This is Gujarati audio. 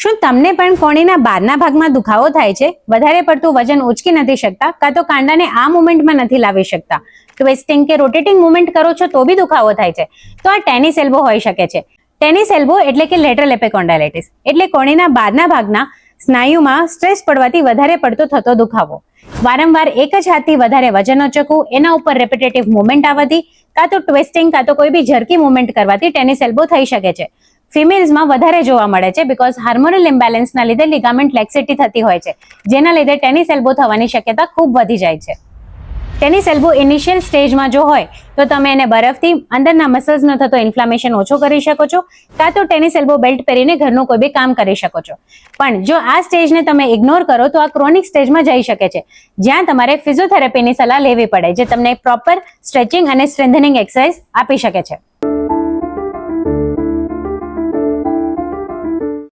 શું તમને પણ કોણીના બહારના ભાગમાં દુખાવો થાય છે? વધારે પડતું વજન ઉચકી નથી શકતા, કાં તો કાંડાને આ મુવમેન્ટમાં નથી લાવી શકતા, ટ્વિસ્ટિંગ કે રોટેટિંગ મુવમેન્ટ કરો છો તો બી દુખાવો થાય છે, તો આ ટેનિસ એલ્બો હોઈ શકે છે. ટેનિસ એલ્બો એટલે કે લેટરલ એપિકોન્ડાઇલાઇટિસ એટલે કોણીના બહારના ભાગના સ્નાયુમાં સ્ટ્રેસ પડવાથી વધારે પડતો થતો દુખાવો. વારંવાર એક જ હાથથી વધારે વજન ઉચકવું, એના ઉપર રેપિટેટિવ મુવમેન્ટ આવવાથી, કાં તો ટ્વિસ્ટિંગ કાં તો કોઈ બી ઝરકી મુવમેન્ટ કરવાથી ટેનિસ એલ્બો થઈ શકે છે. ફિમેલ્સમાં વધારે જોવા મળે છે બીકોઝ હાર્મોનલ ઇમ્બેલેન્સના લીધે લિગામેન્ટ લેક્સિટી થતી હોય છે, જેના લીધે ટેનિસ એલ્બો થવાની શક્યતા ખૂબ વધી જાય છે. ટેનિસ એલ્બો ઇનિશિયલ સ્ટેજમાં જો હોય તો તમે એને બરફથી અંદરના મસલ્સનો થતો ઇન્ફ્લામેશન ઓછો કરી શકો છો, કાં તો ટેનિસ એલ્બો બેલ્ટ પહેરીને ઘરનું કોઈ બી કામ કરી શકો છો. પણ જો આ સ્ટેજને તમે ઇગ્નોર કરો તો આ ક્રોનિક સ્ટેજમાં જઈ શકે છે, જ્યાં તમારે ફિઝિયોથેરાપીની સલાહ લેવી પડે, જે તમને પ્રોપર સ્ટ્રેચિંગ અને સ્ટ્રેન્થનિંગ એક્સરસાઇઝ આપી શકે છે.